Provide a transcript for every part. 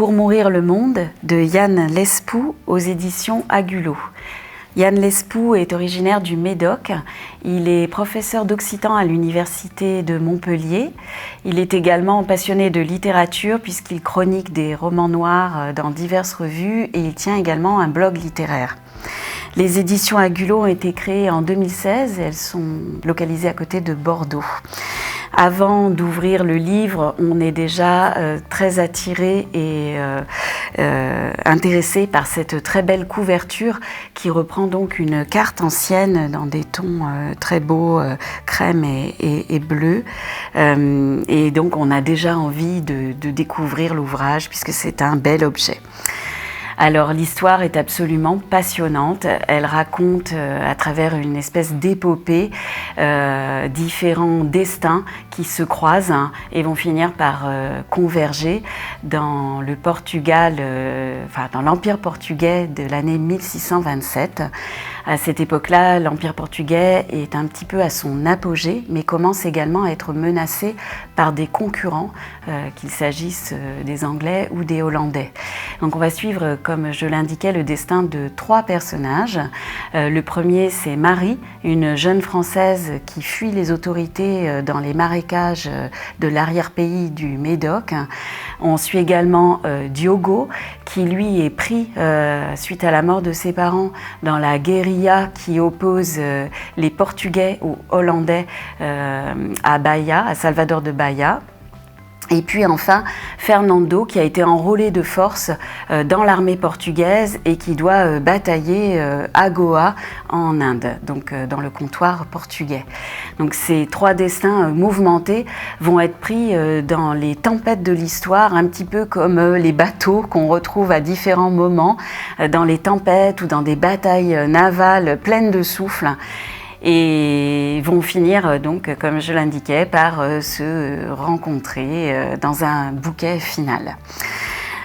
Pour mourir le monde de Yann Lespoux aux éditions Agulot. Yann Lespoux est originaire du Médoc. Il est professeur d'occitan à l'université de Montpellier. Il est également passionné de littérature puisqu'il chronique des romans noirs dans diverses revues et il tient également un blog littéraire. Les éditions Agulot ont été créées en 2016 et elles sont localisées à côté de Bordeaux. Avant d'ouvrir le livre, on est déjà très attiré et intéressé par cette très belle couverture qui reprend donc une carte ancienne dans des tons très beaux, crème et bleu. Et donc on a déjà envie de découvrir l'ouvrage puisque c'est un bel objet. Alors l'histoire est absolument passionnante, elle raconte à travers une espèce d'épopée différents destins qui se croisent et vont finir par converger dans le Portugal, dans l'Empire portugais de l'année 1627. À cette époque-là, l'Empire portugais est un petit peu à son apogée, mais commence également à être menacé par des concurrents, qu'il s'agisse des Anglais ou des Hollandais. Donc on va suivre, comme je l'indiquais, le destin de 3 personnages. Le premier, c'est Marie, une jeune Française qui fuit les autorités dans les marécages de l'arrière-pays du Médoc. On suit également Diogo, qui lui est pris suite à la mort de ses parents dans la guérilla qui oppose les Portugais aux Hollandais à Bahia, à Salvador de Bahia. Et puis enfin, Fernando, qui a été enrôlé de force dans l'armée portugaise et qui doit batailler à Goa, en Inde, donc dans le comptoir portugais. Donc ces 3 destins mouvementés vont être pris dans les tempêtes de l'histoire, un petit peu comme les bateaux qu'on retrouve à différents moments, dans les tempêtes ou dans des batailles navales pleines de souffle. Et vont finir donc, comme je l'indiquais, par se rencontrer dans un bouquet final.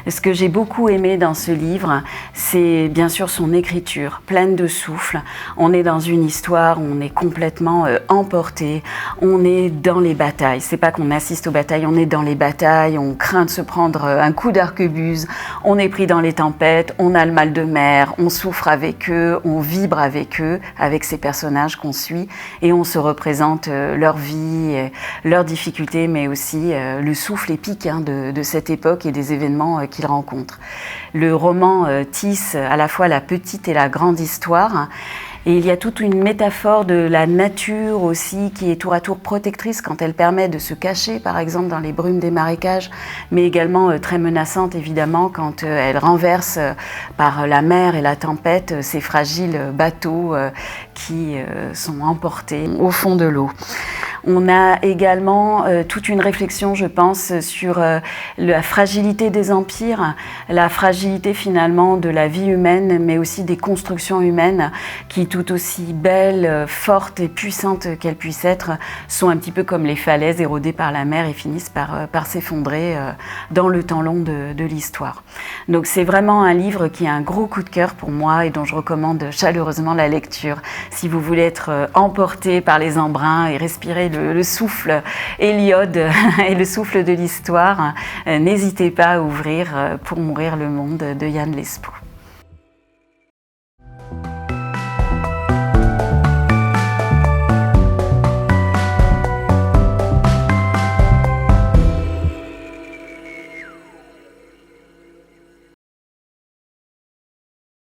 Ce que j'ai beaucoup aimé dans ce livre, c'est bien sûr son écriture, pleine de souffle. On est dans une histoire où on est complètement emporté, on est dans les batailles. C'est pas qu'on assiste aux batailles, on est dans les batailles, on craint de se prendre un coup d'arquebuse, on est pris dans les tempêtes, on a le mal de mer, on souffre avec eux, on vibre avec eux, avec ces personnages qu'on suit, et on se représente leur vie, leurs difficultés, mais aussi le souffle épique de cette époque et des événements qu'ils rencontrent. Le roman tisse à la fois la petite et la grande histoire. Et il y a toute une métaphore de la nature aussi qui est tour à tour protectrice quand elle permet de se cacher, par exemple, dans les brumes des marécages, mais également très menaçante, évidemment, quand elle renverse par la mer et la tempête ces fragiles bateaux qui sont emportés au fond de l'eau. On a également toute une réflexion, je pense, sur la fragilité des empires, la fragilité finalement de la vie humaine, mais aussi des constructions humaines qui, tout aussi belles, fortes et puissantes qu'elles puissent être, sont un petit peu comme les falaises érodées par la mer et finissent par s'effondrer dans le temps long de l'histoire. Donc c'est vraiment un livre qui a un gros coup de cœur pour moi et dont je recommande chaleureusement la lecture. Si vous voulez être emporté par les embruns et respirer le souffle Héliode et le souffle de l'histoire, n'hésitez pas à ouvrir Pour mourir le monde de Yann Lespoux.